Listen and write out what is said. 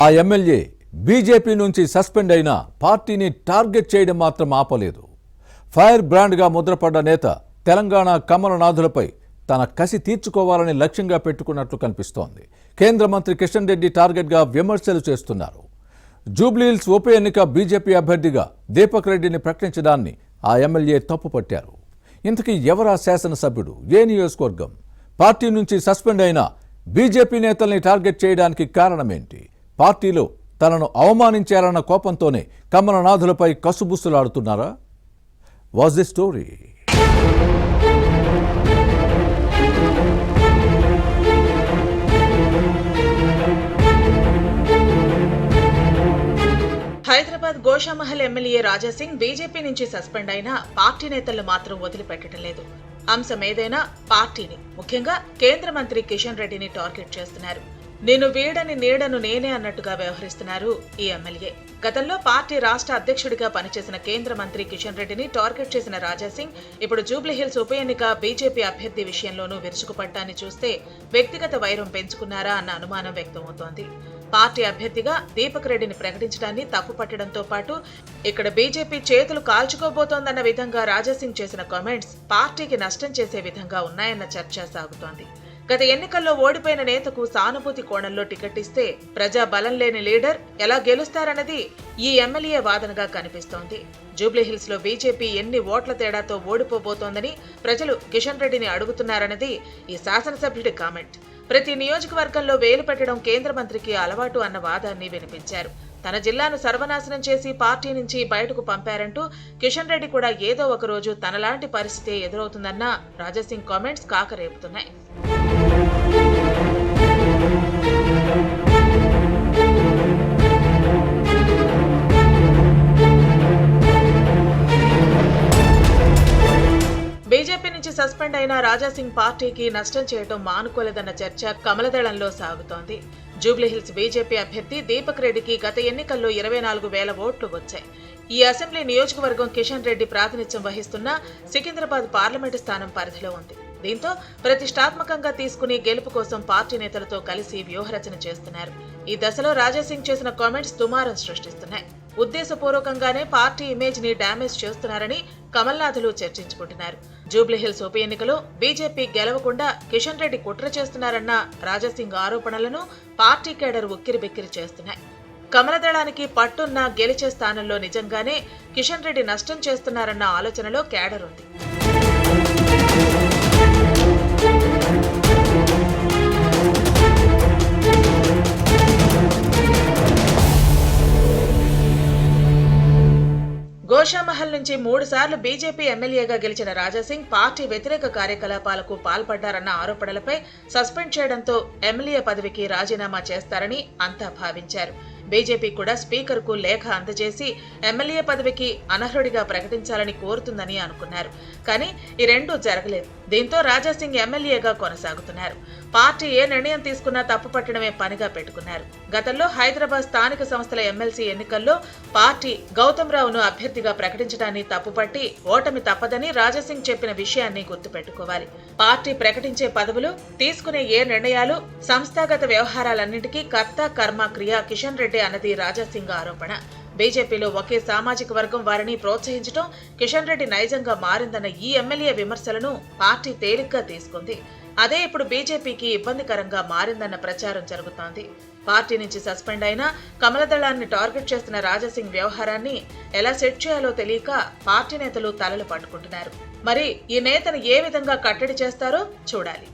ఆ MLA BJP నుంచి suspend అయిన పార్టీని టార్గెట్ చేయడం మాత్రం ఆపలేదు. ఫైర్ బ్రాండ్గా ముద్రపడ్డ నేత తెలంగాణ కమలనాథులపై తన కసి తీర్చుకోవాలని లక్ష్యంగా పెట్టుకున్నట్లు కనిపిస్తోంది. కేంద్ర మంత్రి కిషన్ రెడ్డి టార్గెట్గా విమర్శలు చేస్తున్నారు. జూబ్లీహిల్స్ ఉప ఎన్నిక బీజేపీ అభ్యర్థిగా దీపక్ రెడ్డిని ప్రకటించడాన్ని ఆ ఎమ్మెల్యే తప్పుపట్టారు. ఇంతకీ ఎవరా శాసనసభ్యుడు, ఏ నియోజకవర్గం? పార్టీ నుంచి సస్పెండ్ అయిన బీజేపీ నేతల్ని టార్గెట్ చేయడానికి కారణమేంటి? పార్టీలో తనను అవమానించారన్న కోపంతోనే కమలనాథులపై కసుబుస్సులాడుతున్నారా? Was the story? Hyderabad Goshamahal MLA Raja Singh BJP నుంచి సస్పెండ్ అయినా పార్టీ నేతలు మాత్రం వదిలిపెట్టడం లేదు. అంశం ఏదైనా పార్టీని, ముఖ్యంగా కేంద్ర మంత్రి కిషన్ రెడ్డిని టార్గెట్ చేస్తున్నారు. నేను వీడని నీడను నేనే అన్నట్టుగా వ్యవహరిస్తున్నారు ఈ ఎమ్మెల్యే. గతంలో పార్టీ రాష్ట్ర అధ్యక్షుడిగా పనిచేసిన కేంద్ర మంత్రి కిషన్ రెడ్డిని టార్గెట్ చేసిన రాజాసింగ్ ఇప్పుడు జూబ్లీహిల్స్ ఉప ఎన్నిక బీజేపీ అభ్యర్థి విషయంలోనూ విరుచుకుపడ్డాన్ని చూస్తే వ్యక్తిగత వైరం పెంచుకున్నారా అన్న అనుమానం వ్యక్తమవుతోంది. పార్టీ అభ్యర్థిగా దీపక్ రెడ్డిని ప్రకటించడాన్ని తప్పుపట్టడంతో పాటు ఇక్కడ బీజేపీ చేతులు కాల్చుకోబోతోందన్న విధంగా రాజాసింగ్ చేసిన కామెంట్స్ పార్టీకి నష్టం చేసే విధంగా ఉన్నాయన్న చర్చ సాగుతోంది. గత ఎన్నికల్లో ఓడిపోయిన నేతకు సానుభూతి కోణంలో టికెట్ ఇస్తే ప్రజా బలం లేని లీడర్ ఎలా గెలుస్తారన్నది ఈ ఎమ్మెల్యే వాదనగా కనిపిస్తోంది. జూబ్లీహిల్స్ లో బీజేపీ ఎన్ని ఓట్ల తేడాతో ఓడిపోబోతోందని ప్రజలు కిషన్ రెడ్డిని అడుగుతున్నారన్నది ఈ శాసనసభ్యుడి కామెంట్. ప్రతి నియోజకవర్గంలో వేలు పెట్టడం కేంద్ర మంత్రికి అలవాటు అన్న వాదాన్ని వినిపించారు. తన జిల్లాను సర్వనాశనం చేసి పార్టీ నుంచి బయటకు పంపారంటూ కిషన్ రెడ్డి కూడా ఏదో ఒక రోజు తనలాంటి పరిస్థితి ఎదురవుతుందన్న రాజాసింగ్ కామెంట్స్ కాకరేపుతున్నాయి. బీజేపీ నుంచి సస్పెండ్ అయిన రాజాసింగ్ పార్టీకి నష్టం చేయడం మానుకోలేదన్న చర్చ కమలదళంలో సాగుతోంది. జూబ్లీహిల్స్ బీజేపీ అభ్యర్థి దీపక్ రెడ్డికి గత ఎన్నికల్లో 24,000 ఓట్లు వచ్చాయి. ఈ అసెంబ్లీ నియోజకవర్గం కిషన్ రెడ్డి ప్రాతినిధ్యం వహిస్తున్న సికింద్రాబాద్ పార్లమెంటు స్థానం పరిధిలో ఉంది. దీంతో ప్రతిష్టాత్మకంగా తీసుకుని గెలుపు కోసం పార్టీ నేతలతో కలిసి వ్యూహరచన చేస్తున్నారు. ఈ దశలో రాజాసింగ్ చేసిన కామెంట్స్ దుమారం సృష్టిస్తున్నాయి. ఉద్దేశపూర్వకంగానే పార్టీ ఇమేజ్ ని డ్యామేజ్ చేస్తున్నారని కమల్నాథులు చర్చించుకుంటున్నారు. జూబ్లీహిల్స్ ఉప ఎన్నికలో బీజేపీ గెలవకుండా కిషన్ రెడ్డి కుట్ర చేస్తున్నారన్న రాజాసింగ్ ఆరోపణలను పార్టీ కేడర్ ఉక్కిరిబిక్కిరి చేస్తున్నాయి. కమలదళానికి పట్టున్న గెలిచే స్థానంలో నిజంగానే కిషన్ రెడ్డి నష్టం చేస్తున్నారన్న ఆలోచనలో కేడర్ ఉంది. గోషామహల్ నుంచి 3 సార్లు బీజేపీ ఎమ్మెల్యేగా గెలిచిన రాజాసింగ్ పార్టీ వ్యతిరేక కార్యకలాపాలకు పాల్పడ్డారన్న ఆరోపణలపై సస్పెండ్ చేయడంతో ఎమ్మెల్యే పదవికి రాజీనామా చేస్తారని అంతా భావించారు. బీజేపీ కూడా స్పీకర్కు లేఖ అందజేసి ఎమ్మెల్యే పదవికి అనర్హుడిగా ప్రకటించాలని కోరుతుందని అనుకున్నారు. కానీ ఈ రెండూ జరగలేదు. దీంతో రాజాసింగ్ ఎమ్మెల్యేగా కొనసాగుతున్నారు. పార్టీ ఏ నిర్ణయం తీసుకున్నా తప్పుపట్టడమే పనిగా పెట్టుకున్నారు. గతంలో హైదరాబాద్ స్థానిక సంస్థల ఎమ్మెల్సీ ఎన్నికల్లో పార్టీ గౌతమ్ రావును అభ్యర్థిగా ప్రకటించడాన్ని తప్పుపట్టి ఓటమి తప్పదని రాజాసింగ్ చెప్పిన విషయాన్ని గుర్తుపెట్టుకోవాలి. పార్టీ ప్రకటించే పదవులు, తీసుకునే ఏ నిర్ణయాలు, సంస్థాగత వ్యవహారాలన్నింటికీ కర్త కర్మ క్రియ కిషన్ రెడ్డి అన్నది రాజాసింగ్ ఆరోపణ. బీజేపీలో ఒకే సామాజిక వర్గం వారిని ప్రోత్సహించడం కిషన్ రెడ్డి నైజంగా మారిందన్న ఈ ఎమ్మెల్యే విమర్శలను పార్టీ తేలిగ్గా తీసుకుంది. అదే ఇప్పుడు బీజేపీకి ఇబ్బందికరంగా మారిందన్న ప్రచారం జరుగుతోంది. పార్టీ నుంచి సస్పెండ్ అయినా కమలదళాన్ని టార్గెట్ చేస్తున్న రాజాసింగ్ వ్యవహారాన్ని ఎలా సెట్ చేయాలో తెలియక పార్టీ నేతలు తలలు పట్టుకుంటున్నారు. మరి ఈ నేతను ఏ విధంగా కట్టడి చేస్తారో చూడాలి.